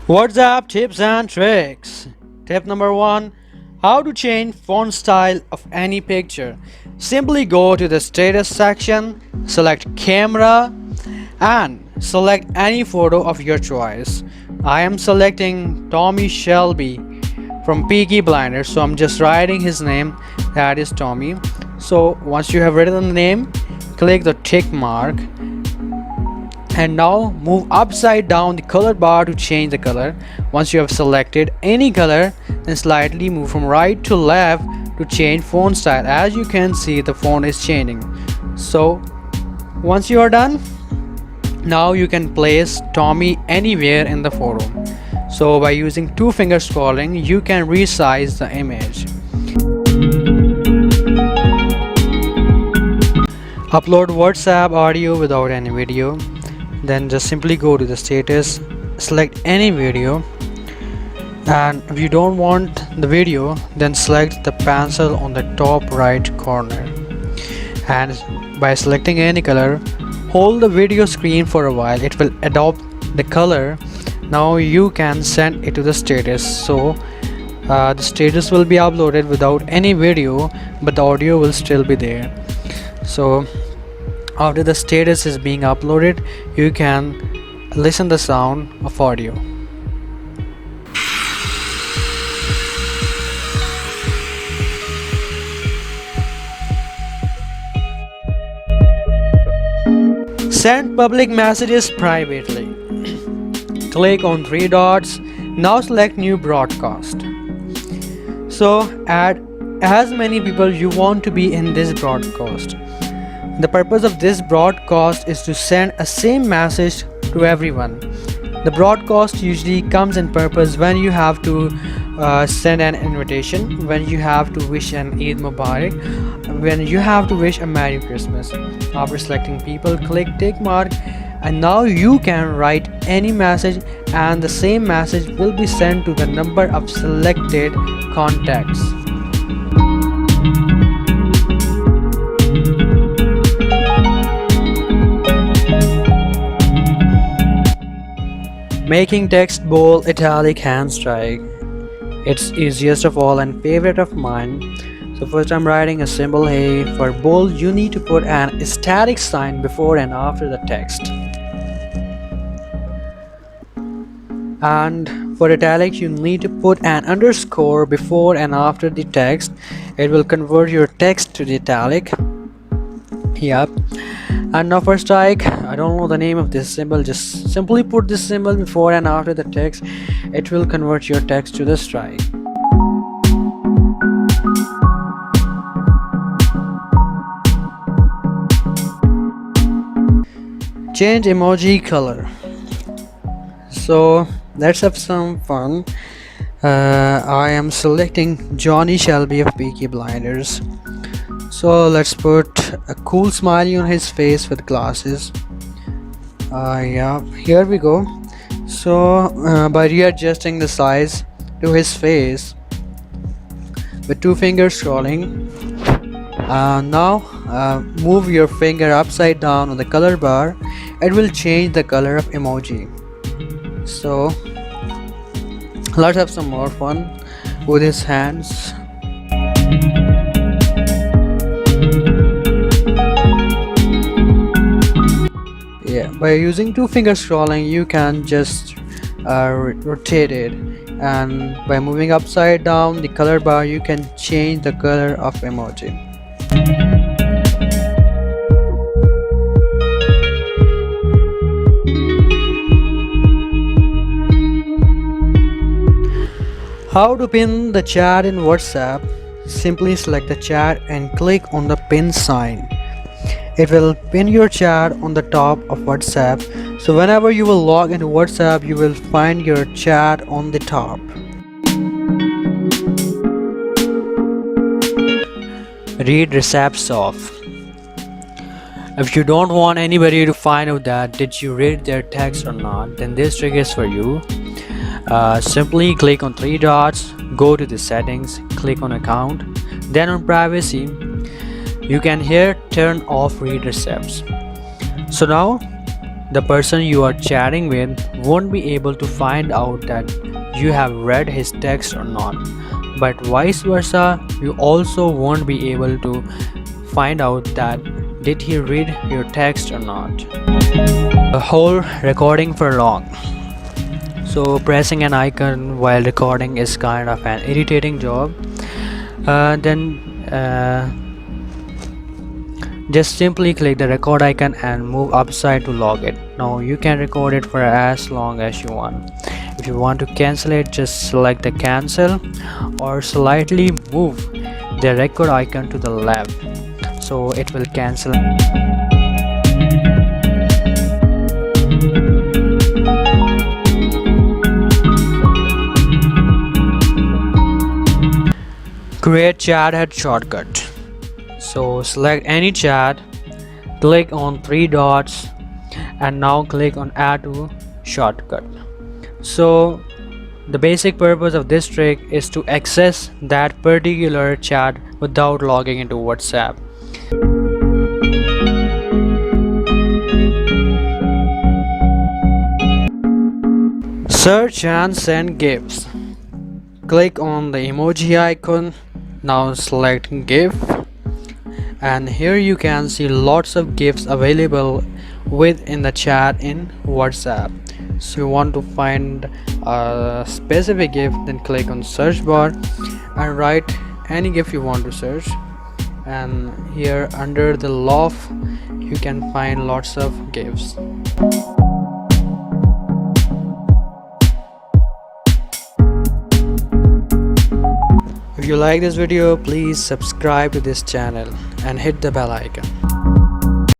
WhatsApp tips and tricks. Tip number 1: how to change font style of any picture. Simply go to the status section, select camera, and select any photo of your choice. I am selecting Tommy Shelby from Peaky Blinders, so I'm just writing his name, that is Tommy. So once you have written the name, click the tick mark and now move upside down the color bar to change the color. Once you have selected any color, then slightly move from right to left to change font style. As you can see, the font is changing. So once you are done, now you can place Tommy anywhere in the photo. So by using two finger scrolling, you can resize the image. Upload WhatsApp audio without any video. Then just simply go to the status, select any video, and if you don't want the video, then select the pencil on the top right corner, and by selecting any color, hold the video screen for a while. It will adopt the color. Now you can send it to the status. So the status will be uploaded without any video, but the audio will still be there. So after the status is being uploaded, you can listen the sound of audio. Send public messages privately. Click on three dots. Now select new broadcast. So add as many people you want to be in this broadcast. The purpose of this broadcast is to send a same message to everyone. The broadcast usually comes in purpose when you have to send an invitation, when you have to wish an Eid Mubarak, when you have to wish a Merry Christmas. After selecting people, click tick mark, and now you can write any message and the same message will be sent to the number of selected contacts. Making text bold, italic, hand strike. It's easiest of all and favorite of mine. So first I'm writing a symbol A. For bold, you need to put an static sign before and after the text. And for italic, you need to put an underscore before and after the text. It will convert your text to the italic. Yep. And now for strike, I don't know the name of this symbol, just simply put this symbol before and after the text. It will convert your text to the strike. Change emoji color. So let's have some fun. I am selecting Johnny Shelby of Peaky Blinders. So let's put a cool smiley on his face with glasses. Yeah, here we go. So by readjusting the size to his face with two fingers scrolling, now move your finger upside down on the color bar. It will change the color of emoji. So let's have some more fun with his hands. Yeah, by using two finger scrolling, you can just rotate it, and by moving upside down the color bar, you can change the color of emoji. How to pin the chat in WhatsApp? Simply select the chat and click on the pin sign. It will pin your chat on the top of WhatsApp. So whenever you will log into WhatsApp, you will find your chat on the top. Read receipts off. If you don't want anybody to find out that did you read their text or not, then this trick is for you. Simply click on three dots, go to the settings, click on account, then on privacy. You can here turn off read receipts. So now the person you are chatting with won't be able to find out that you have read his text or not. But vice versa, you also won't be able to find out that did he read your text or not. The whole recording for long. So pressing an icon while recording is kind of an irritating job. Then just simply click the record icon and move upside to log it. Now you can record it for as long as you want. If you want to cancel it, just select the cancel or slightly move the record icon to the left so it will cancel. Create chat head shortcut. So select any chat, click on three dots and now click on add to shortcut. So the basic purpose of this trick is to access that particular chat without logging into WhatsApp. Search and send GIFs. Click on the emoji icon. Now select GIF. And here you can see lots of GIFs available within the chat in WhatsApp. So you want to find a specific GIF, then click on search bar and write any GIF you want to search. And here under the love you can find lots of GIFs. If you like this video, please subscribe to this channel and hit the bell icon.